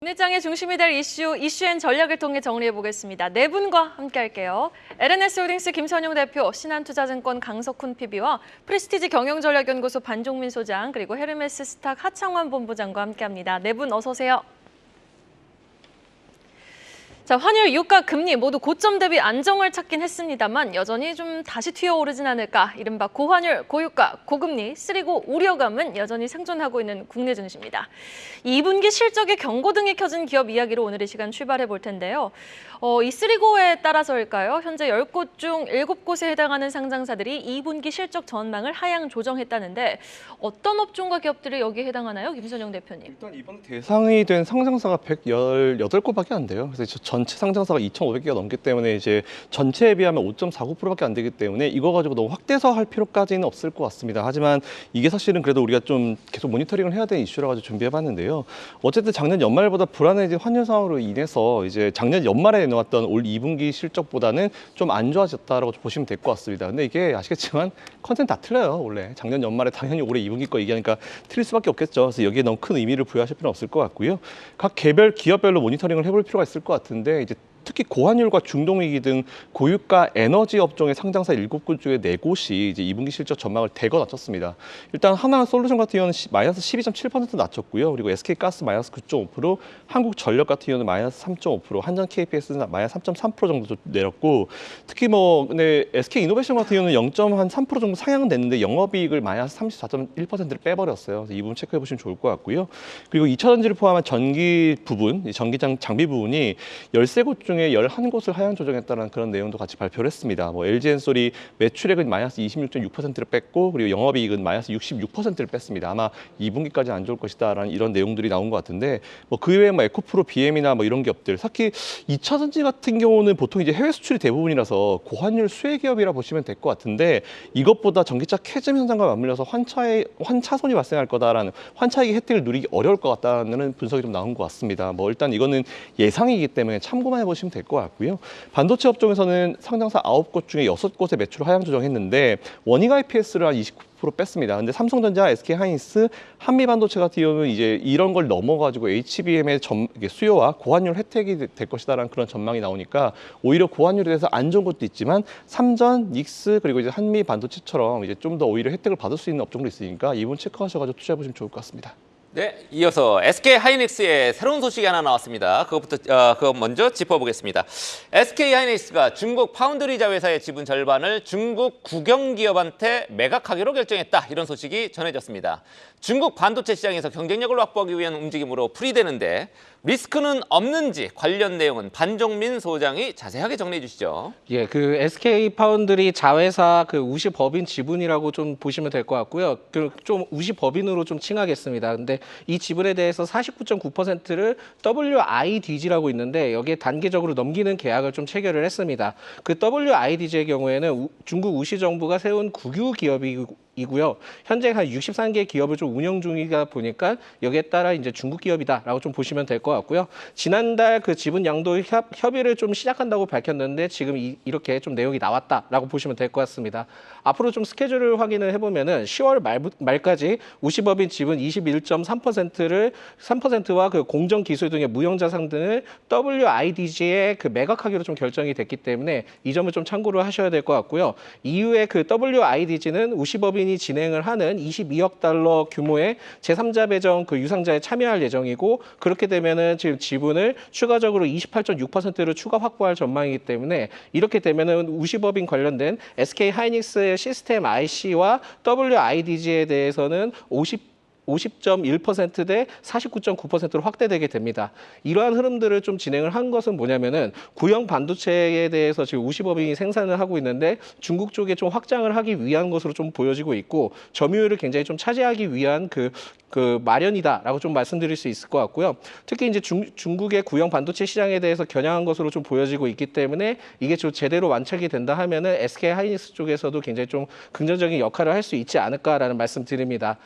오늘 장의 중심이 될 이슈앤 전략을 통해 정리해보겠습니다. 네 분과 함께할게요. LNS홀딩스 김선용 대표, 신한투자증권 강석훈 PB와 프레스티지 경영전략연구소 반종민 소장, 그리고 헤르메스 스탁 하창환 본부장과 함께합니다. 네 분 어서 오세요. 자, 환율, 유가, 금리 모두 고점 대비 안정을 찾긴 했습니다만 여전히 좀 다시 튀어오르진 않을까. 이른바 고환율, 고유가, 고금리, 쓰리고 우려감은 여전히 생존하고 있는 국내 증시입니다. 2분기 실적에 경고등이 켜진 기업 이야기로 오늘 이 시간 출발해 볼 텐데요. 이 쓰리고에 따라서일까요? 현재 10곳 중 7곳에 해당하는 상장사들이 2분기 실적 전망을 하향 조정했다는데 어떤 업종과 기업들이 여기에 해당하나요? 김선영 대표님. 일단 이번 대상이 된 상장사가 118곳밖에 안 돼요. 그래서 전체 상장사가 2,500개가 넘기 때문에 이제 전체에 비하면 5.49%밖에 안 되기 때문에 이거 가지고 너무 확대해서 할 필요까지는 없을 것 같습니다. 하지만 이게 사실은 그래도 우리가 좀 계속 모니터링을 해야 되는 이슈라 가지고 준비해봤는데요. 어쨌든 작년 연말보다 불안해진 환율 상황으로 인해서 이제 작년 연말에 내놓았던 올 2분기 실적보다는 좀 안 좋아졌다라고 보시면 될 것 같습니다. 근데 이게 아시겠지만 컨텐츠 다 틀려요. 원래 작년 연말에 당연히 올해 2분기 거 얘기하니까 틀릴 수밖에 없겠죠. 그래서 여기에 너무 큰 의미를 부여하실 필요는 없을 것 같고요. 각 개별 기업별로 모니터링을 해볼 필요가 있을 것 같은데 이제 특히 고환율과 중동위기 등 고유가 에너지 업종의 상장사 7곳 중에 4곳이 이제 2분기 실적 전망을 대거 낮췄습니다. 일단 하나솔루션 같은 경우는 마이너스 12.7% 낮췄고요. 그리고 SK가스 마이너스 9.5%, 한국전력 같은 경우는 마이너스 3.5%, 한전 KPS는 마이너스 3.3% 정도 내렸고, 특히 근데 SK이노베이션 같은 경우는 0.3% 정도 상향은 됐는데 영업이익을 마이너스 34.1%를 빼버렸어요. 그래서 이 부분 체크해 보시면 좋을 것 같고요. 그리고 2차전지를 포함한 전기 부분, 장비 부분이 13곳 중에 11곳을 하향 조정했다는 그런 내용도 같이 발표를 했습니다. LG엔솔이 매출액은 마이너스 26.6%를 뺐고, 그리고 영업이익은 마이너스 66%를 뺐습니다. 아마 2분기까지 안 좋을 것이다라는 이런 내용들이 나온 것 같은데, 그 외에 에코프로, BM이나 이런 기업들, 특히 2차전지 같은 경우는 보통 이제 해외 수출이 대부분이라서 고환율 수혜 기업이라 보시면 될 것 같은데, 이것보다 전기차 캐즘 현상과 맞물려서 환차손이 발생할 거다라는, 환차익 혜택을 누리기 어려울 것 같다는 분석이 좀 나온 것 같습니다. 일단 이거는 예상이기 때문에 참고만 해보시면 될 것 같고요. 반도체 업종에서는 상장사 9곳 중에 6곳의 매출 하향 조정했는데 원익 IPS를 한 29% 뺐습니다. 근데 삼성전자, SK하이닉스, 한미반도체 같은 경우는 이제 이런 걸 넘어가지고 HBM의 수요와 고환율 혜택이 될 것이다라는 그런 전망이 나오니까 오히려 고환율에 대해서 안 좋은 것도 있지만 삼전, 닉스 그리고 이제 한미반도체처럼 이제 좀 더 오히려 혜택을 받을 수 있는 업종도 있으니까 이분 체크하셔가지고 투자해 보시면 좋을 것 같습니다. 네, 이어서 SK하이닉스의 새로운 소식이 하나 나왔습니다. 그거 먼저 짚어보겠습니다. SK하이닉스가 중국 파운드리자 회사의 지분 절반을 중국 국영기업한테 매각하기로 결정했다. 이런 소식이 전해졌습니다. 중국 반도체 시장에서 경쟁력을 확보하기 위한 움직임으로 풀이되는데 리스크는 없는지 관련 내용은 반종민 소장이 자세하게 정리해 주시죠. 예, SK 파운드리 자회사 우시 법인 지분이라고 좀 보시면 될 것 같고요. 좀 우시 법인으로 좀 칭하겠습니다. 근데 이 지분에 대해서 49.9%를 WIDG라고 있는데 여기에 단계적으로 넘기는 계약을 좀 체결을 했습니다. WIDG의 경우에는 중국 우시 정부가 세운 국유 기업이고요. 현재 한 63개 기업을 좀 운영 중이다 보니까 여기에 따라 이제 중국 기업이다라고 좀 보시면 될 것 같고요. 지난달 지분 양도 협의를 좀 시작한다고 밝혔는데 지금 이렇게 좀 내용이 나왔다라고 보시면 될 것 같습니다. 앞으로 좀 스케줄을 확인을 해보면은 10월 말까지 우시법인 지분 21.3%를 3%와 공정 기술 등의 무형자산 등을 WIDG에 매각하기로 좀 결정이 됐기 때문에 이 점을 좀 참고를 하셔야 될 것 같고요. 이후에 WIDG는 우시법인이 진행을 하는 22억 달러 규모의 제3자 배정 유상자에 참여할 예정이고 그렇게 되면은 지금 지분을 추가적으로 28.6%를 추가 확보할 전망이기 때문에 이렇게 되면은 우시법인 관련된 SK하이닉스의 시스템 IC와 WIDG에 대해서는 50.1% 대 49.9%로 확대되게 됩니다. 이러한 흐름들을 좀 진행을 한 것은 뭐냐면은 구형 반도체에 대해서 지금 우시법인이 생산을 하고 있는데 중국 쪽에 좀 확장을 하기 위한 것으로 좀 보여지고 있고 점유율을 굉장히 좀 차지하기 위한 마련이다라고 좀 말씀드릴 수 있을 것 같고요. 특히 이제 중국의 구형 반도체 시장에 대해서 겨냥한 것으로 좀 보여지고 있기 때문에 이게 좀 제대로 완착이 된다 하면은 SK하이닉스 쪽에서도 굉장히 좀 긍정적인 역할을 할 수 있지 않을까라는 말씀드립니다.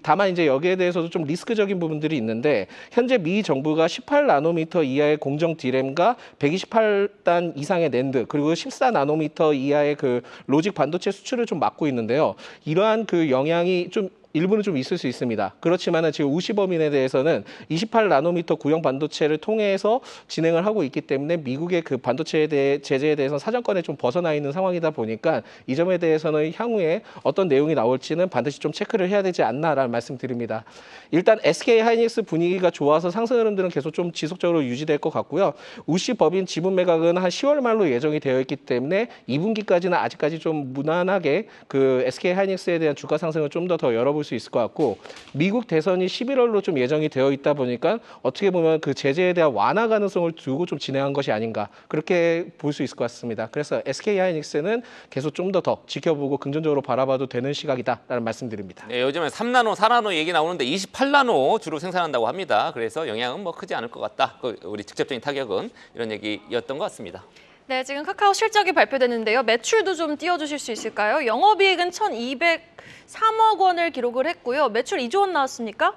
다만 이제 여기에 대해서도 좀 리스크적인 부분들이 있는데 현재 미 정부가 18나노미터 이하의 공정 D램과 128단 이상의 낸드 그리고 14나노미터 이하의 로직 반도체 수출을 좀 막고 있는데요. 이러한 영향이 좀 일부는 좀 있을 수 있습니다. 그렇지만은 지금 우시 법인에 대해서는 28나노미터 구형 반도체를 통해서 진행을 하고 있기 때문에 미국의 그 반도체에 대해 제재에 대해서 사정권에 좀 벗어나 있는 상황이다 보니까 이 점에 대해서는 향후에 어떤 내용이 나올지는 반드시 좀 체크를 해야 되지 않나라는 말씀드립니다. 일단 SK 하이닉스 분위기가 좋아서 상승 흐름들은 계속 좀 지속적으로 유지될 것 같고요. 우시 법인 지분 매각은 한 10월 말로 예정이 되어 있기 때문에 2분기까지는 아직까지 좀 무난하게 그 SK 하이닉스에 대한 주가 상승을 좀 더 열어볼 수 있을 것 같고, 미국 대선이 11월로 좀 예정이 되어 있다 보니까 어떻게 보면 그 제재에 대한 완화 가능성을 두고 좀 진행한 것이 아닌가, 그렇게 볼 수 있을 것 같습니다. 그래서 SK 하이닉스는 계속 좀 더 지켜보고 긍정적으로 바라봐도 되는 시각이다라는 말씀드립니다. 네, 요즘에 3나노, 4나노 얘기 나오는데 28나노 주로 생산한다고 합니다. 그래서 영향은 뭐 크지 않을 것 같다. 우리 직접적인 타격은 이런 얘기였던 것 같습니다. 네, 지금 카카오 실적이 발표됐는데요. 매출도 좀 띄워주실 수 있을까요? 영업이익은 1,203억 원을 기록을 했고요. 매출 2조 원 나왔으니까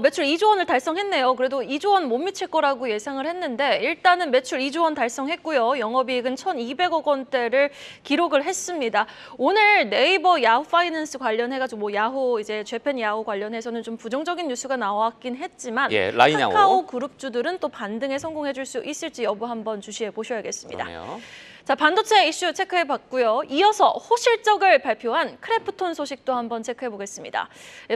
매출 2조 원을 달성했네요. 그래도 2조 원 못 미칠 거라고 예상을 했는데 일단은 매출 2조 원 달성했고요. 영업이익은 1,200억 원대를 기록을 했습니다. 오늘 네이버 야후 파이낸스 관련해가지고 뭐 야후 이제 재팬 야후 관련해서는 좀 부정적인 뉴스가 나왔긴 했지만 예, 라인 야후. 카카오 그룹주들은 또 반등에 성공해줄 수 있을지 여부 한번 주시해 보셔야겠습니다. 그러네요. 자, 반도체 이슈 체크해봤고요. 이어서 호실적을 발표한 크래프톤 소식도 한번 체크해보겠습니다.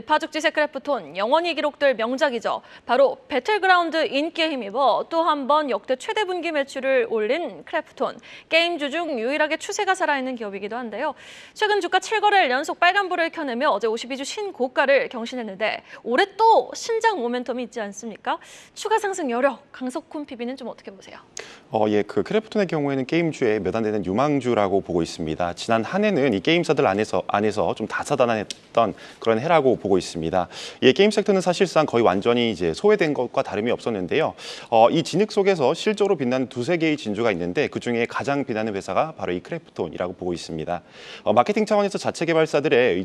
파죽지세 크래프톤, 영원히 기록될 명작이죠. 바로 배틀그라운드 인기에 힘입어 또 한 번 역대 최대 분기 매출을 올린 크래프톤. 게임주 중 유일하게 추세가 살아있는 기업이기도 한데요. 최근 주가 7거래일 연속 빨간불을 켜내며 어제 52주 신고가를 경신했는데 올해 또 신작 모멘텀이 있지 않습니까? 추가 상승 여력, 강석훈 PB는 좀 어떻게 보세요? 예, 그 크래프톤의 경우에는 게임주에 몇 안 되는 유망주라고 보고 있습니다. 지난 한 해는 이 게임사들 안에서 좀 다사다난했던 그런 해라고 보고 있습니다. 이 게임 섹터는 사실상 거의 완전히 이제 소외된 것과 다름이 없었는데요. 이 진흙 속에서 실적으로 빛나는 두세 개의 진주가 있는데 그 중에 가장 빛나는 회사가 바로 이 크래프톤이라고 보고 있습니다. 마케팅 차원에서 자체 개발작들의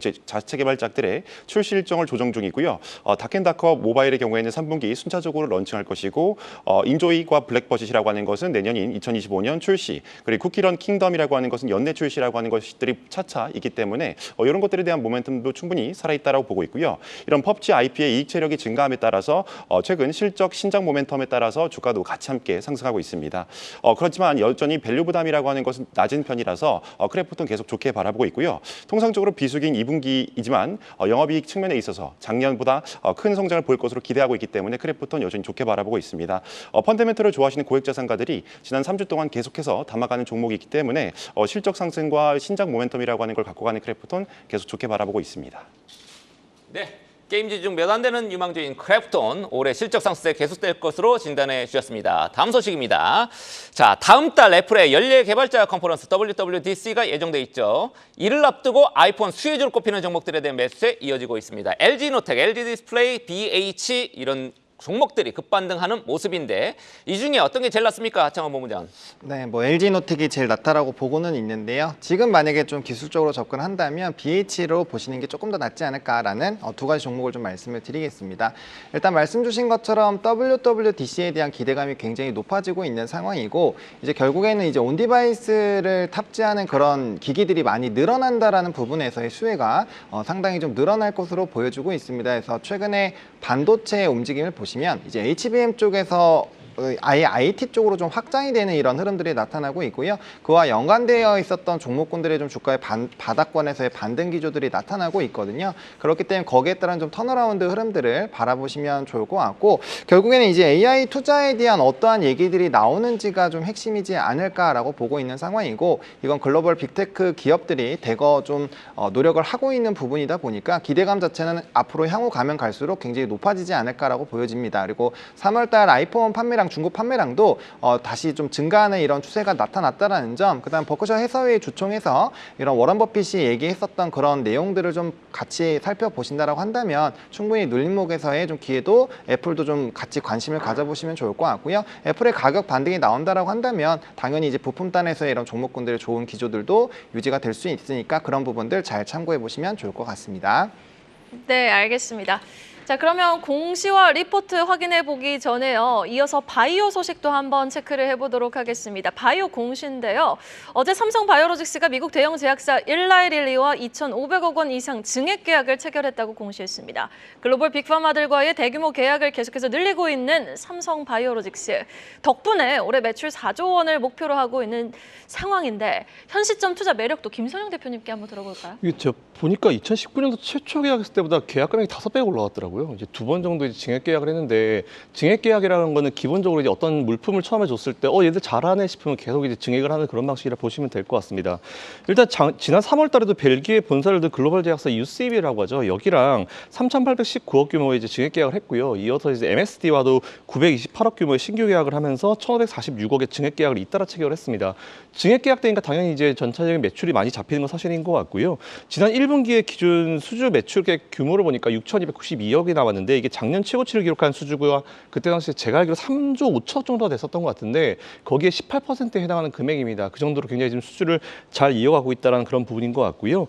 출시 일정을 조정 중이고요. 다켄다커 모바일의 경우에는 3분기 순차적으로 런칭할 것이고, 인조이과 블랙버짓이라고 하는 것은 내년인 2025년 출시, 그리고 쿠키런 킹덤이라고 하는 것은 연내 출시라고 하는 것들이 차차 있기 때문에 이런 것들에 대한 모멘텀도 충분히 살아있다고 보고 있고요. 이런 펍지 IP의 이익 체력이 증가함에 따라서 최근 실적 신작 모멘텀에 따라서 주가도 같이 함께 상승하고 있습니다. 그렇지만 여전히 밸류 부담이라고 하는 것은 낮은 편이라서 크래프톤 계속 좋게 바라보고 있고요. 통상적으로 비수기인 2분기이지만 영업이익 측면에 있어서 작년보다 큰 성장을 볼 것으로 기대하고 있기 때문에 크래프톤 여전히 좋게 바라보고 있습니다. 펀더멘털을 좋아하시는 고액자산가들이 지난 3주 동안 계속해서 담아가는 종목이기 때문에 실적 상승과 신작 모멘텀이라고 하는 걸 갖고 가는 크래프톤 계속 좋게 바라보고 있습니다. 네, 게임주 중 몇 안 되는 유망주인 크래프톤 올해 실적 상승세 계속될 것으로 진단해 주셨습니다. 다음 소식입니다. 자, 다음 달 애플의 연례 개발자 컨퍼런스 WWDC가 예정돼 있죠. 이를 앞두고 아이폰 수혜주로 꼽히는 종목들에 대한 매수세 이어지고 있습니다. LG노텍, LG디스플레이, BH 이런 종목들이 급반등하는 모습인데 이 중에 어떤 게 제일 낫습니까? 하창원 본부장. 네, 뭐 LG노텍이 제일 낫다라고 보고는 있는데요. 지금 만약에 좀 기술적으로 접근한다면 BH로 보시는 게 조금 더 낫지 않을까라는 두 가지 종목을 좀 말씀을 드리겠습니다. 일단 말씀 주신 것처럼 WWDC에 대한 기대감이 굉장히 높아지고 있는 상황이고, 이제 결국에는 이제 온디바이스를 탑재하는 그런 기기들이 많이 늘어난다라는 부분에서의 수혜가 상당히 좀 늘어날 것으로 보여주고 있습니다. 그래서 최근에 반도체의 움직임을 보시면 이제 HBM 쪽에서 아예 IT 쪽으로 좀 확장이 되는 이런 흐름들이 나타나고 있고요. 그와 연관되어 있었던 종목군들의 좀 주가의 바닥권에서의 반등 기조들이 나타나고 있거든요. 그렇기 때문에 거기에 따른 좀 턴어라운드 흐름들을 바라보시면 좋을 것 같고, 결국에는 이제 AI 투자에 대한 어떠한 얘기들이 나오는지가 좀 핵심이지 않을까라고 보고 있는 상황이고, 이건 글로벌 빅테크 기업들이 대거 좀 노력을 하고 있는 부분이다 보니까 기대감 자체는 앞으로 향후 가면 갈수록 굉장히 높아지지 않을까라고 보여집니다. 그리고 3월달 아이폰 판매량, 중국 판매량도 다시 좀 증가하는 이런 추세가 나타났다라는 점, 그다음 버크셔 해서웨이 주총에서 이런 워런 버핏이 얘기했었던 그런 내용들을 좀 같이 살펴보신다라고 한다면 충분히 눌림목에서의 좀 기회도 애플도 좀 같이 관심을 가져보시면 좋을 것 같고요. 애플의 가격 반등이 나온다라고 한다면 당연히 이제 부품단에서의 이런 종목군들의 좋은 기조들도 유지가 될 수 있으니까 그런 부분들 잘 참고해 보시면 좋을 것 같습니다. 네, 알겠습니다. 자, 그러면 공시와 리포트 확인해 보기 전에요. 이어서 바이오 소식도 한번 체크를 해보도록 하겠습니다. 바이오 공시인데요. 어제 삼성 바이오로직스가 미국 대형 제약사 일라이릴리와 2,500억 원 이상 증액 계약을 체결했다고 공시했습니다. 글로벌 빅파마들과의 대규모 계약을 계속해서 늘리고 있는 삼성 바이오로직스. 덕분에 올해 매출 4조 원을 목표로 하고 있는 상황인데 현 시점 투자 매력도 김선영 대표님께 한번 들어볼까요? 이게 제가 보니까 2019년도 최초 계약했을 때보다 계약 금액이 5배 올라갔더라고요. 이제 2번 정도 이제 증액 계약을 했는데 증액 계약이라는 거는 기본적으로 이제 어떤 물품을 처음에 줬을 때 얘들 잘하네 싶으면 계속 이제 증액을 하는 그런 방식이라 보시면 될 것 같습니다. 일단 지난 3월 달에도 벨기에 본사를 둔 글로벌 제약사 UCB라고 하죠. 여기랑 3,819억 규모의 이제 증액 계약을 했고요. 이어서 이제 MSD와도 928억 규모의 신규 계약을 하면서 1,546억의 증액 계약을 잇따라 체결을 했습니다. 증액 계약 되니까 당연히 이제 전체적인 매출이 많이 잡히는 건 사실인 것 같고요. 지난 1분기의 기준 수주 매출액 규모를 보니까 6,292억이 나왔는데 이게 작년 최고치를 기록한 수주가 그때 당시에 제가 알기로 3조 5천억 정도가 됐었던 것 같은데 거기에 18%에 해당하는 금액입니다. 그 정도로 굉장히 지금 수주를 잘 이어가고 있다는 그런 부분인 것 같고요.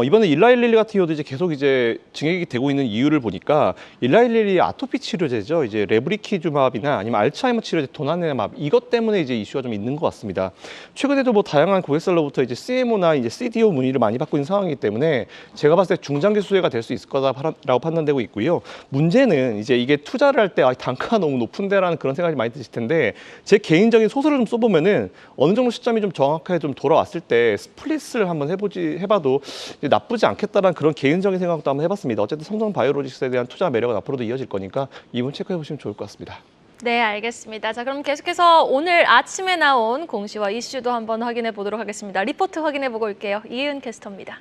이번에 일라일릴리 같은 경우도 이제 계속 이제 증액이 되고 있는 이유를 보니까 일라일릴리 아토피 치료제죠. 이제 레브리키주맙이나 아니면 알츠하이머 치료제 도나네맙 이것 때문에 이제 이슈가 좀 있는 것 같습니다. 최근에도 뭐 다양한 고객사로부터 이제 CMO나 이제 CDO 문의를 많이 받고 있는 상황이기 때문에 제가 봤을 때 중장기 수혜가 될 수 있을 거다라고 판단되고 있고요. 문제는 이제 이게 투자를 할 때 단가가 너무 높은데라는 그런 생각이 많이 드실 텐데 제 개인적인 소설을 좀 써보면은 어느 정도 시점이 좀 정확하게 좀 돌아왔을 때 스플릿을 한번 해봐도 나쁘지 않겠다라는 그런 개인적인 생각도 한번 해봤습니다. 어쨌든 삼성 바이오로직스에 대한 투자 매력은 앞으로도 이어질 거니까 이번 체크해 보시면 좋을 것 같습니다. 네, 알겠습니다. 자, 그럼 계속해서 오늘 아침에 나온 공시와 이슈도 한번 확인해 보도록 하겠습니다. 리포트 확인해 보고 올게요. 이은 캐스터입니다.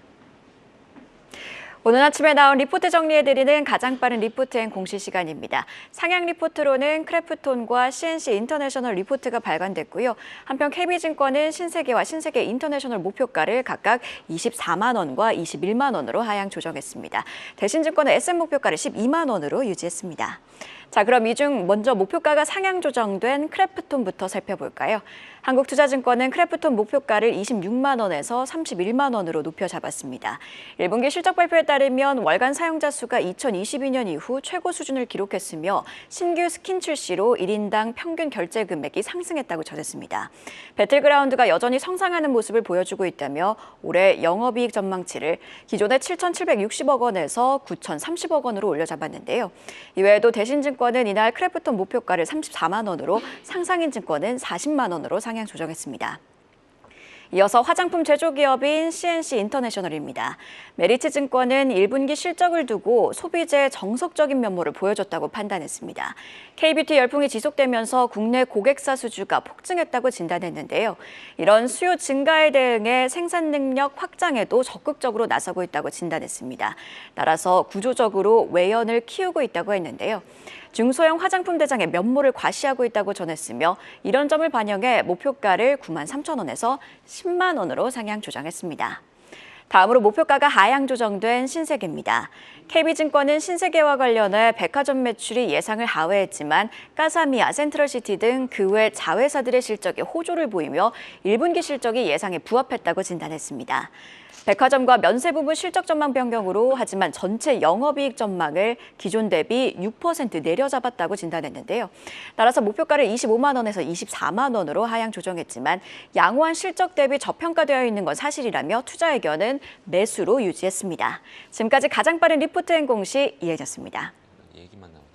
오늘 아침에 나온 리포트 정리해드리는 가장 빠른 리포트 앤 공시 시간입니다. 상향 리포트로는 크래프톤과 CNC 인터내셔널 리포트가 발간됐고요. 한편 KB증권은 신세계와 신세계 인터내셔널 목표가를 각각 24만 원과 21만 원으로 하향 조정했습니다. 대신증권은 SM 목표가를 12만 원으로 유지했습니다. 자, 그럼 이 중 먼저 목표가가 상향 조정된 크래프톤부터 살펴볼까요? 한국투자증권은 크래프톤 목표가를 26만 원에서 31만 원으로 높여 잡았습니다. 1분기 실적 발표에 따르면 월간 사용자 수가 2022년 이후 최고 수준을 기록했으며 신규 스킨 출시로 1인당 평균 결제 금액이 상승했다고 전했습니다. 배틀그라운드가 여전히 성장하는 모습을 보여주고 있다며 올해 영업이익 전망치를 기존의 7,760억 원에서 9,030억 원으로 올려잡았는데요. 이외에도 대신증권은 이날 크래프톤 목표가를 34만 원으로 상상인증권은 40만 원으로 상향 조정했습니다. 이어서 화장품 제조기업인 CNC 인터내셔널입니다. 메리츠증권은 1분기 실적을 두고 소비재의 정석적인 면모를 보여줬다고 판단했습니다. K뷰티 열풍이 지속되면서 국내 고객사 수주가 폭증했다고 진단했는데요. 이런 수요 증가에 대응해 생산 능력 확장에도 적극적으로 나서고 있다고 진단했습니다. 따라서 구조적으로 외연을 키우고 있다고 했는데요. 중소형 화장품 대장의 면모를 과시하고 있다고 전했으며 이런 점을 반영해 목표가를 9만 3천 원에서 10만 원으로 상향 조정했습니다. 다음으로 목표가가 하향 조정된 신세계입니다. KB증권은 신세계와 관련해 백화점 매출이 예상을 하회했지만 까사미아, 센트럴시티 등 그 외 자회사들의 실적이 호조를 보이며 1분기 실적이 예상에 부합했다고 진단했습니다. 백화점과 면세 부분 실적 전망 변경으로 하지만 전체 영업이익 전망을 기존 대비 6% 내려잡았다고 진단했는데요. 따라서 목표가를 25만 원에서 24만 원으로 하향 조정했지만 양호한 실적 대비 저평가되어 있는 건 사실이라며 투자 의견은 매수로 유지했습니다. 지금까지 가장 빠른 리포트 앤 공시 이혜졌습니다. 얘기만 나오죠.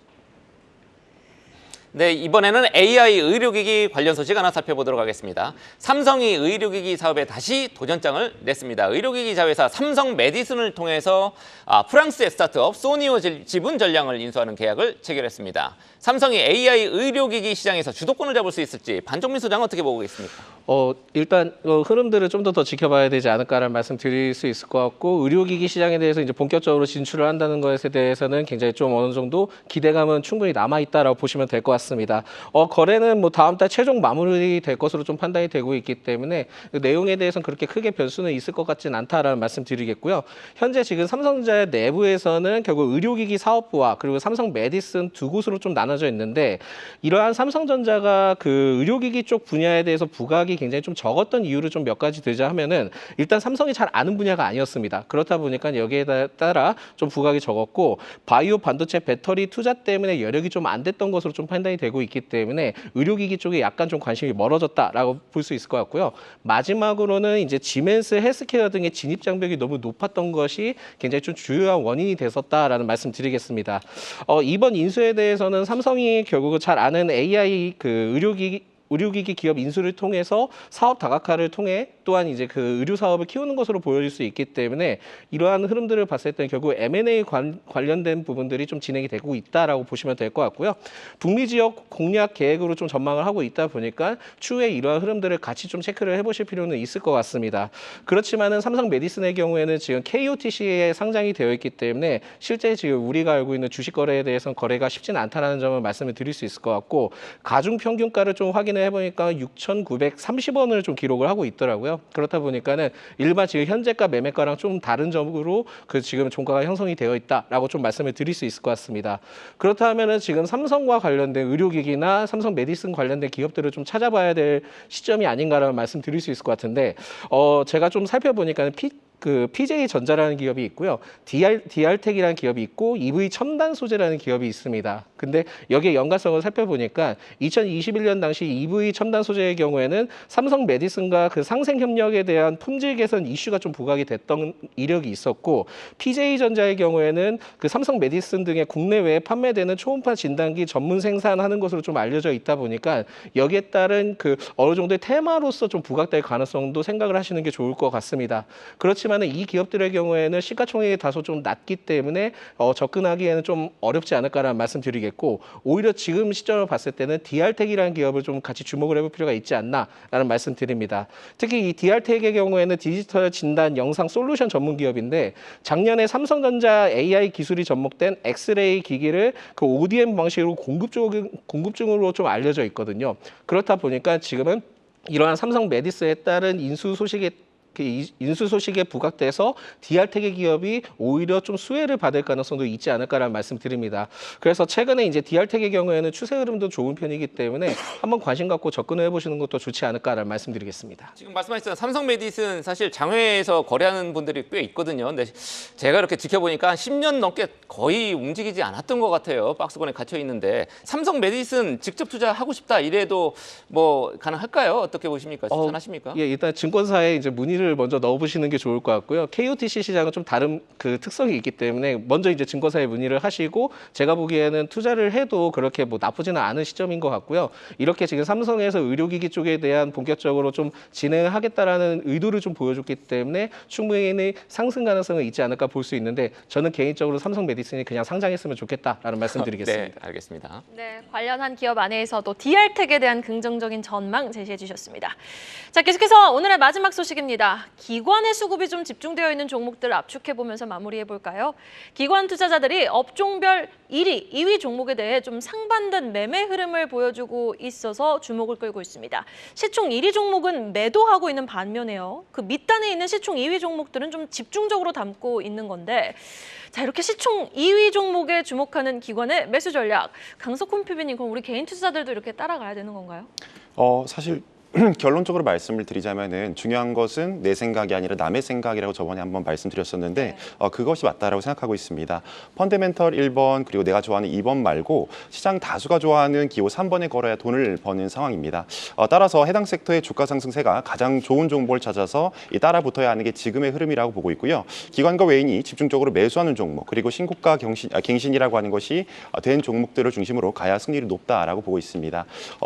네, 이번에는 AI 의료기기 관련 소식 하나 살펴보도록 하겠습니다. 삼성이 의료기기 사업에 다시 도전장을 냈습니다. 의료기기 자회사 삼성 메디슨을 통해서 프랑스의 스타트업 소니오 지분 전량을 인수하는 계약을 체결했습니다. 삼성이 AI 의료기기 시장에서 주도권을 잡을 수 있을지 반종민 소장 어떻게 보고 계십니까? 일단 흐름들을 좀 더 지켜봐야 되지 않을까라는 말씀 드릴 수 있을 것 같고 의료기기 시장에 대해서 이제 본격적으로 진출을 한다는 것에 대해서는 굉장히 좀 어느 정도 기대감은 충분히 남아 있다라고 보시면 될 것 같습니다. 거래는 뭐 다음 달 최종 마무리될 것으로 좀 판단이 되고 있기 때문에 그 내용에 대해서는 그렇게 크게 변수는 있을 것 같지는 않다라는 말씀 드리겠고요. 현재 지금 삼성전자 내부에서는 결국 의료기기 사업부와 그리고 삼성 메디슨 두 곳으로 좀 나눠 나눠져 있는데 이러한 삼성전자가 그 의료기기 쪽 분야에 대해서 부각이 굉장히 좀 적었던 이유를 좀 몇 가지 들자 하면은 일단 삼성이 잘 아는 분야가 아니었습니다. 그렇다 보니까 여기에 따라 좀 부각이 적었고 바이오 반도체 배터리 투자 때문에 여력이 좀 안 됐던 것으로 좀 판단이 되고 있기 때문에 의료기기 쪽에 약간 좀 관심이 멀어졌다라고 볼 수 있을 것 같고요. 마지막으로는 이제 지멘스 헬스케어 등의 진입 장벽이 너무 높았던 것이 굉장히 좀 주요한 원인이 됐었다라는 말씀드리겠습니다. 이번 인수에 대해서는 삼성이 결국은 잘 아는 AI 그 의료기기 기업 인수를 통해서 사업 다각화를 통해 또한 이제 그 의료 사업을 키우는 것으로 보여질 수 있기 때문에 이러한 흐름들을 봤을 때는 결국 M&A 관련된 부분들이 좀 진행이 되고 있다라고 보시면 될 것 같고요. 북미 지역 공략 계획으로 좀 전망을 하고 있다 보니까 추후에 이러한 흐름들을 같이 좀 체크를 해보실 필요는 있을 것 같습니다. 그렇지만은 삼성 메디슨의 경우에는 지금 KOTC에 상장이 되어 있기 때문에 실제 지금 우리가 알고 있는 주식 거래에 대해서는 거래가 쉽지는 않다는 점을 말씀을 드릴 수 있을 것 같고 가중 평균가를 좀 확인을 해보니까 6,930원을 좀 기록을 하고 있더라고요. 그렇다 보니까는 일반 지금 현재가 매매가랑 좀 다른 점으로 그 지금 종가가 형성이 되어 있다라고 좀 말씀을 드릴 수 있을 것 같습니다. 그렇다면은 지금 삼성과 관련된 의료기기나 삼성 메디슨 관련된 기업들을 좀 찾아봐야 될 시점이 아닌가라는 말씀 드릴 수 있을 것 같은데 제가 좀 살펴보니까 PJ전자라는 기업이 있고요. DR텍이라는 기업이 있고 EV 첨단 소재라는 기업이 있습니다. 근데 여기에 연관성을 살펴보니까 2021년 당시 EV 첨단 소재의 경우에는 삼성 메디슨과 그 상생 협력에 대한 품질 개선 이슈가 좀 부각이 됐던 이력이 있었고 PJ전자의 경우에는 그 삼성 메디슨 등의 국내외에 판매되는 초음파 진단기 전문 생산하는 것으로 좀 알려져 있다 보니까 여기에 따른 그 어느 정도의 테마로서 좀 부각될 가능성도 생각을 하시는 게 좋을 것 같습니다. 그렇지만 이 기업들의 경우에는 시가총액이 다소 좀 낮기 때문에 접근하기에는 좀 어렵지 않을까라는 말씀드리겠고 오히려 지금 시점을 봤을 때는 DR텍이라는 기업을 좀 같이 주목을 해볼 필요가 있지 않나라는 말씀드립니다. 특히 이 DR텍의 경우에는 디지털 진단 영상 솔루션 전문 기업인데 작년에 삼성전자 AI 기술이 접목된 엑스레이 기기를 그 ODM 방식으로 공급 중으로 좀 알려져 있거든요. 그렇다 보니까 지금은 이러한 삼성 메디스에 따른 인수 소식에 부각돼서 DR텍의 기업이 오히려 좀 수혜를 받을 가능성도 있지 않을까라는 말씀드립니다. 그래서 최근에 이제 DR텍의 경우에는 추세 흐름도 좋은 편이기 때문에 한번 관심 갖고 접근을 해보시는 것도 좋지 않을까라는 말씀드리겠습니다. 지금 말씀하셨던 삼성 메디슨 사실 장외에서 거래하는 분들이 꽤 있거든요. 근데 제가 이렇게 지켜보니까 한 10년 넘게 거의 움직이지 않았던 것 같아요. 박스권에 갇혀 있는데 삼성 메디슨 직접 투자하고 싶다 이래도 뭐 가능할까요? 어떻게 보십니까? 추천하십니까? 예, 일단 증권사에 이제 문의를 먼저 넣어보시는 게 좋을 것 같고요. KOTC 시장은 좀 다른 그 특성이 있기 때문에 먼저 이제 증권사에 문의를 하시고 제가 보기에는 투자를 해도 그렇게 뭐 나쁘지는 않은 시점인 것 같고요. 이렇게 지금 삼성에서 의료기기 쪽에 대한 본격적으로 좀 진행을 하겠다라는 의도를 좀 보여줬기 때문에 충분히 상승 가능성은 있지 않을까 볼 수 있는데 저는 개인적으로 삼성 메디슨이 그냥 상장했으면 좋겠다라는 말씀드리겠습니다. 네, 알겠습니다. 네, 관련한 기업 안에서도 DR텍에 대한 긍정적인 전망 제시해 주셨습니다. 자, 계속해서 오늘의 마지막 소식입니다. 기관의 수급이 좀 집중되어 있는 종목들을 압축해보면서 마무리해 볼까요? 기관 투자자들이 업종별 1위, 2위 종목에 대해 좀 상반된 매매 흐름을 보여주고 있어서 주목을 끌고 있습니다. 시총 1위 종목은 매도하고 있는 반면에요. 그 밑단에 있는 시총 2위 종목들은 좀 집중적으로 담고 있는 건데 자, 이렇게 시총 2위 종목에 주목하는 기관의 매수 전략. 강석훈 PB님, 그럼 우리 개인 투자자들도 이렇게 따라가야 되는 건가요? 사실 결론적으로 말씀을 드리자면은 중요한 것은 내 생각이 아니라 남의 생각이라고 저번에 한번 말씀드렸었는데 그것이 맞다라고 생각하고 있습니다. 펀더멘털 1번 그리고 내가 좋아하는 2번 말고 시장 다수가 좋아하는 기호 3번에 걸어야 돈을 버는 상황입니다. 따라서 해당 섹터의 주가 상승세가 가장 좋은 종목을 찾아서 따라 붙어야 하는 게 지금의 흐름이라고 보고 있고요. 기관과 외인이 집중적으로 매수하는 종목 그리고 신고가 갱신이라고 하는 것이 된 종목들을 중심으로 가야 승률이 높다라고 보고 있습니다.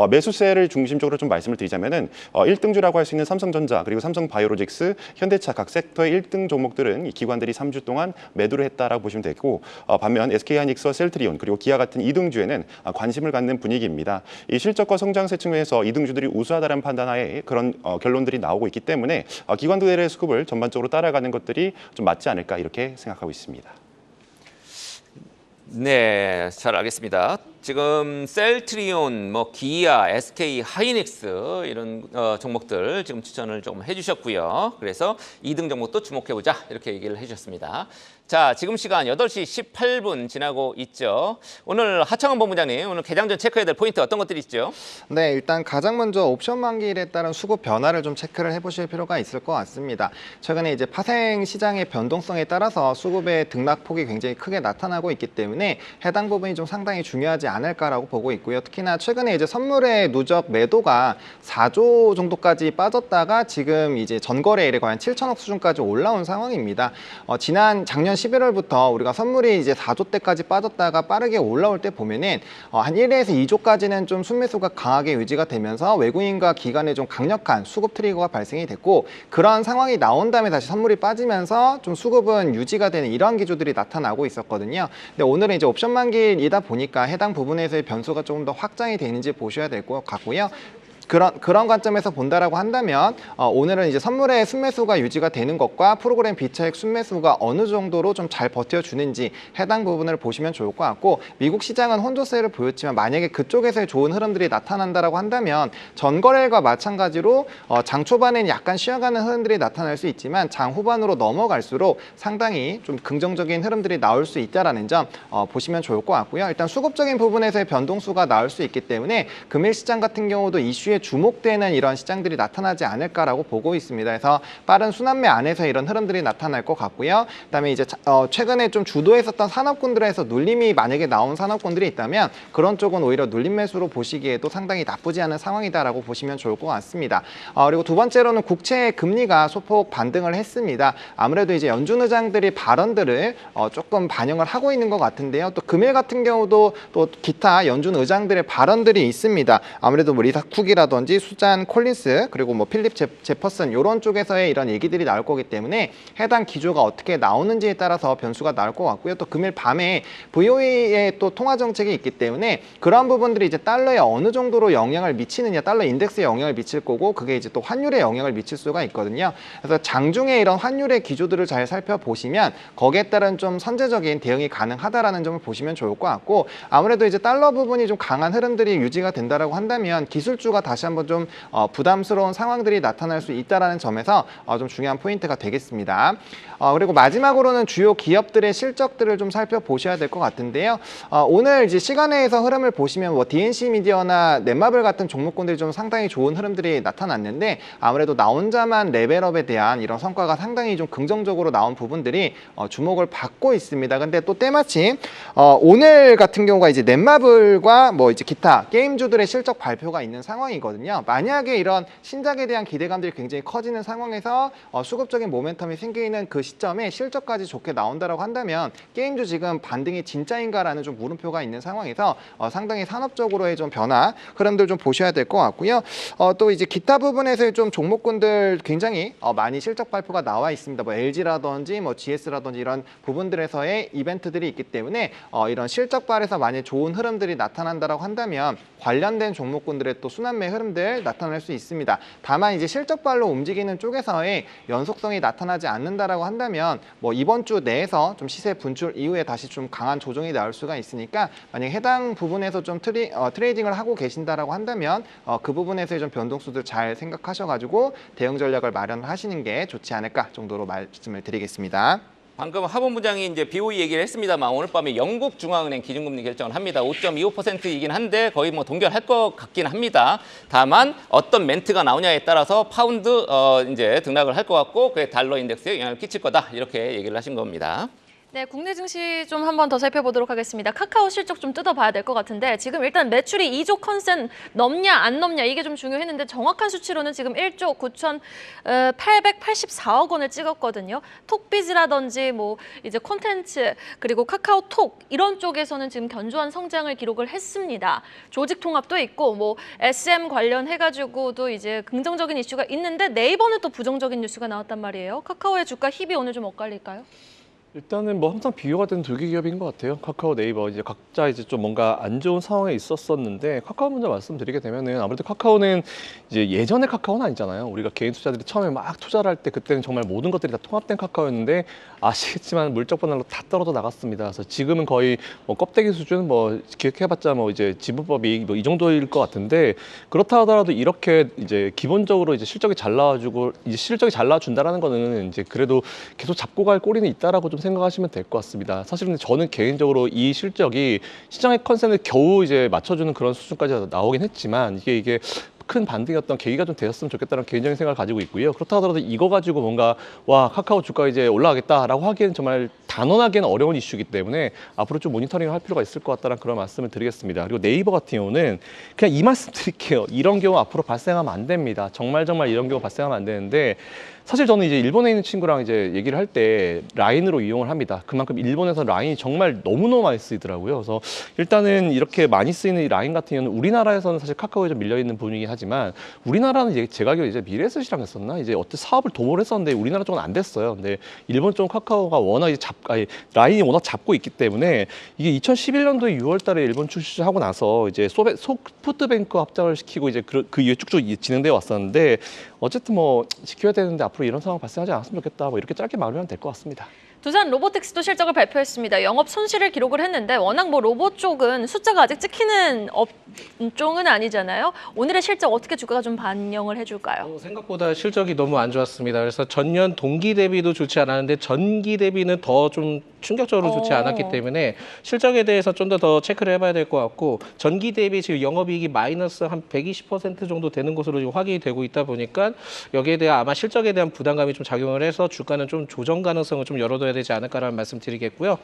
매수세를 중심적으로 좀 말씀을 드리자면 1등주라고 할 수 있는 삼성전자 그리고 삼성바이오로직스, 현대차 각 섹터의 1등 종목들은 이 기관들이 3주 동안 매도를 했다라고 보시면 되고 반면 SK하이닉스와 셀트리온 그리고 기아 같은 2등주에는 관심을 갖는 분위기입니다. 이 실적과 성장세 측면에서 2등주들이 우수하다는 판단하에 그런 결론들이 나오고 있기 때문에 기관들의 수급을 전반적으로 따라가는 것들이 좀 맞지 않을까 이렇게 생각하고 있습니다. 네, 잘 알겠습니다. 지금 셀트리온, 뭐 기아, SK 하이닉스 이런 종목들 지금 추천을 조금 해주셨고요. 그래서 2등 종목도 주목해보자 이렇게 얘기를 해주셨습니다. 자, 지금 시간 8시 18분 지나고 있죠. 오늘 하창원 본부장님, 오늘 개장 전 체크해야 될 포인트 어떤 것들이 있죠? 네, 일단 가장 먼저 옵션 만기일에 따른 수급 변화를 좀 체크를 해보실 필요가 있을 것 같습니다. 최근에 이제 파생 시장의 변동성에 따라서 수급의 등락폭이 굉장히 크게 나타나고 있기 때문에 해당 부분이 좀 상당히 중요하지 않을까라고 보고 있고요. 특히나 최근에 이제 선물의 누적 매도가 4조 정도까지 빠졌다가 지금 이제 전거래일에 과연 7천억 수준까지 올라온 상황입니다. 지난 작년 11월부터 우리가 선물이 이제 4조 대까지 빠졌다가 빠르게 올라올 때 보면은 한 1에서 2조까지는 좀 순매수가 강하게 유지가 되면서 외국인과 기관의 좀 강력한 수급 트리거가 발생이 됐고, 그런 상황이 나온 다음에 다시 선물이 빠지면서 좀 수급은 유지가 되는 이러한 기조들이 나타나고 있었거든요. 근데 오늘은 이제 옵션 만기이다 보니까 해당 부분에서의 변수가 조금 더 확장이 되는지 보셔야 될 것 같고요. 그런 관점에서 본다라고 한다면 오늘은 이제 선물의 순매수가 유지가 되는 것과 프로그램 비차익 순매수가 어느 정도로 좀 잘 버텨주는지 해당 부분을 보시면 좋을 것 같고, 미국 시장은 혼조세를 보였지만 만약에 그쪽에서의 좋은 흐름들이 나타난다라고 한다면 전거래일과 마찬가지로 장 초반에는 약간 쉬어가는 흐름들이 나타날 수 있지만 장 후반으로 넘어갈수록 상당히 좀 긍정적인 흐름들이 나올 수 있다라는 점 보시면 좋을 것 같고요. 일단 수급적인 부분에서의 변동수가 나올 수 있기 때문에 금일 시장 같은 경우도 이슈에 주목되는 이런 시장들이 나타나지 않을까라고 보고 있습니다. 그래서 빠른 순환매 안에서 이런 흐름들이 나타날 것 같고요. 그다음에 이제 최근에 좀 주도했었던 산업군들에서 눌림이 만약에 나온 산업군들이 있다면 그런 쪽은 오히려 눌림 매수로 보시기에도 상당히 나쁘지 않은 상황이다라고 보시면 좋을 것 같습니다. 그리고 두 번째로는 국채 금리가 소폭 반등을 했습니다. 아무래도 이제 연준 의장들이 발언들을 조금 반영을 하고 있는 것 같은데요. 또 금일 같은 경우도 또 기타 연준 의장들의 발언들이 있습니다. 아무래도 뭐 리사 쿡이라 든지 수잔 콜린스 그리고 뭐 필립 제퍼슨 이런 쪽에서의 이런 얘기들이 나올 거기 때문에 해당 기조가 어떻게 나오는지에 따라서 변수가 나올 것 같고요. 또 금일 밤에 VOE의 또 통화 정책이 있기 때문에 그런 부분들이 이제 달러에 어느 정도로 영향을 미치느냐, 달러 인덱스에 영향을 미칠 거고 그게 이제 또 환율에 영향을 미칠 수가 있거든요. 그래서 장중에 이런 환율의 기조들을 잘 살펴보시면 거기에 따른 좀 선제적인 대응이 가능하다라는 점을 보시면 좋을 것 같고, 아무래도 이제 달러 부분이 좀 강한 흐름들이 유지가 된다라고 한다면 기술주가 다시 한번 좀 부담스러운 상황들이 나타날 수 있다라는 점에서 좀 중요한 포인트가 되겠습니다. 그리고 마지막으로는 주요 기업들의 실적들을 좀 살펴보셔야 될 것 같은데요. 오늘 이제 시간에서 흐름을 보시면 뭐 DNC 미디어나 넷마블 같은 종목군들이 좀 상당히 좋은 흐름들이 나타났는데 아무래도 나 혼자만 레벨업에 대한 이런 성과가 상당히 좀 긍정적으로 나온 부분들이 주목을 받고 있습니다. 근데 또 때마침 오늘 같은 경우가 이제 넷마블과 뭐 이제 기타 게임주들의 실적 발표가 있는 상황이거든요. 만약에 이런 신작에 대한 기대감들이 굉장히 커지는 상황에서 수급적인 모멘텀이 생기는 그 시점에 실적까지 좋게 나온다라고 한다면 게임주 지금 반등이 진짜인가라는 좀 물음표가 있는 상황에서 상당히 산업적으로의 좀 변화 흐름들 좀 보셔야 될 것 같고요. 또 이제 기타 부분에서의 좀 종목군들 굉장히 많이 실적 발표가 나와 있습니다. 뭐 LG라든지 뭐 GS라든지 이런 부분들에서의 이벤트들이 있기 때문에 이런 실적 발에서 만약 좋은 흐름들이 나타난다라고 한다면 관련된 종목군들의 또 순환매 흐름들 나타날 수 있습니다. 다만 이제 실적 발로 움직이는 쪽에서의 연속성이 나타나지 않는다라고 한다면 뭐 이번 주 내에서 좀 시세 분출 이후에 다시 좀 강한 조정이 나올 수가 있으니까 만약 해당 부분에서 좀 트레이딩을 하고 계신다라고 한다면 그 부분에서의 좀 변동수들 잘 생각하셔가지고 대응 전략을 마련하시는 게 좋지 않을까 정도로 말씀을 드리겠습니다. 방금 하 본부장이 이제 BOE 얘기를 했습니다만 오늘 밤에 영국 중앙은행 기준금리 결정을 합니다. 5.25%이긴 한데 거의 뭐 동결할 것 같긴 합니다. 다만 어떤 멘트가 나오냐에 따라서 파운드 이제 등락을 할 것 같고 그게 달러 인덱스에 영향을 끼칠 거다 이렇게 얘기를 하신 겁니다. 네, 국내 증시 좀 한 번 더 살펴보도록 하겠습니다. 카카오 실적 좀 뜯어봐야 될 것 같은데 지금 일단 매출이 2조 컨센 넘냐 안 넘냐 이게 좀 중요했는데 정확한 수치로는 지금 1조 9,884억 원을 찍었거든요. 톡비즈라든지 뭐 이제 콘텐츠 그리고 카카오톡 이런 쪽에서는 지금 견조한 성장을 기록을 했습니다. 조직 통합도 있고 뭐 SM 관련해가지고도 이제 긍정적인 이슈가 있는데 네이버는 또 부정적인 뉴스가 나왔단 말이에요. 카카오의 주가 힙이 오늘 좀 엇갈릴까요? 일단은 뭐 항상 비교가 되는 두 개 기업인 것 같아요. 카카오, 네이버 이제 각자 이제 좀 뭔가 안 좋은 상황에 있었었는데 카카오 먼저 말씀드리게 되면은 아무래도 카카오는 이제 예전의 카카오는 아니잖아요. 우리가 개인 투자들이 처음에 막 투자를 할 때 그때는 정말 모든 것들이 다 통합된 카카오였는데 아시겠지만 물적 분할로 다 떨어져 나갔습니다. 그래서 지금은 거의 뭐 껍데기 수준 뭐 기획해봤자 뭐 이제 지분법이 뭐 이 정도일 것 같은데 그렇다 하더라도 이렇게 이제 기본적으로 이제 실적이 잘 나와주고 이제 실적이 잘 나와준다라는 거는 이제 그래도 계속 잡고 갈 꼬리는 있다라고 좀 생각하시면 될 것 같습니다. 사실은 저는 개인적으로 이 실적이 시장의 컨센을 겨우 이제 맞춰주는 그런 수준까지 나오긴 했지만 이게 큰 반등이었던 계기가 좀 되었으면 좋겠다는 개인적인 생각을 가지고 있고요. 그렇다 하더라도 이거 가지고 뭔가 와 카카오 주가 이제 올라가겠다라고 하기에는 정말 단언하기는 어려운 이슈이기 때문에 앞으로 좀 모니터링을 할 필요가 있을 것 같다는 그런 말씀을 드리겠습니다. 그리고 네이버 같은 경우는 그냥 이 말씀 드릴게요. 이런 경우 앞으로 발생하면 안 됩니다. 정말 이런 경우 발생하면 안 되는데 사실 저는 이제 일본에 있는 친구랑 이제 얘기를 할 때 라인으로 이용을 합니다. 그만큼 일본에서 라인이 정말 너무너무 많이 쓰이더라고요. 그래서 일단은 이렇게 많이 쓰이는 이 라인 같은 경우는 우리나라에서는 사실 카카오에 좀 밀려 있는 분위기긴 하지만 우리나라는 이제 제가 알기로 이제 미래에셋이랑 했었나 이제 어떤 사업을 도모를 했었는데 우리나라 쪽은 안 됐어요. 근데 일본 쪽은 카카오가 워낙 이제 라인이 워낙 잡고 있기 때문에 이게 2011년도에 6월달에 일본 출시하고 나서 이제 소프트뱅크 합작을 시키고 이제 그 이후에 쭉쭉 진행되어 왔었는데 어쨌든 뭐 지켜야 되는데 앞으로 이런 상황 발생하지 않았으면 좋겠다. 뭐 이렇게 짧게 마무리하면 될 것 같습니다. 두산 로보틱스도 실적을 발표했습니다. 영업 손실을 기록을 했는데 워낙 뭐 로봇 쪽은 숫자가 아직 찍히는 업종은 아니잖아요. 오늘의 실적 어떻게 주가가 좀 반영을 해줄까요? 생각보다 실적이 너무 안 좋았습니다. 그래서 전년 동기 대비도 좋지 않았는데 전기 대비는 더 좀 충격적으로 좋지 않았기 때문에 실적에 대해서 좀 더 체크를 해봐야 될 것 같고 전기 대비 지금 영업이익이 마이너스 한 120% 정도 되는 것으로 지금 확인이 되고 있다 보니까 여기에 대한 아마 실적에 대한 부담감이 좀 작용을 해서 주가는 좀 조정 가능성을 좀 열어둬야 되지 않을까라는 말씀드리겠고요.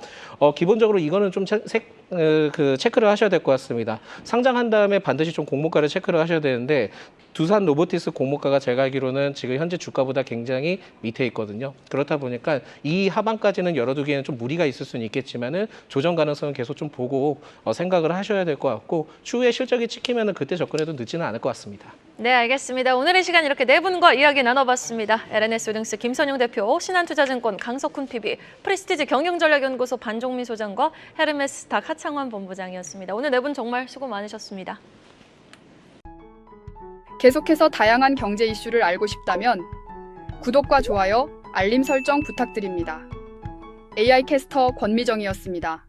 기본적으로 이거는 좀 체크를 하셔야 될 것 같습니다. 상장한 다음에 반드시 좀 공모가를 체크를 하셔야 되는데 두산 로보틱스 공모가가 제가 알기로는 지금 현재 주가보다 굉장히 밑에 있거든요. 그렇다 보니까 이 하반까지는 열어두기에는 좀 무리가 있을 수는 있겠지만은 조정 가능성은 계속 좀 보고 생각을 하셔야 될 것 같고 추후에 실적이 찍히면은 그때 접근해도 늦지는 않을 것 같습니다. 네, 알겠습니다. 오늘의 시간 이렇게 네 분과 이야기 나눠봤습니다. LNS 홀딩스 김선용 대표, 신한투자증권 강석훈 PB, 프레스티지 경영전략연구소 반종민 소장과 헤르메스 스탁 하창환 본부장이었습니다. 오늘 네 분 정말 수고 많으셨습니다. 계속해서 다양한 경제 이슈를 알고 싶다면 구독과 좋아요, 알림 설정 부탁드립니다. AI 캐스터 권미정이었습니다.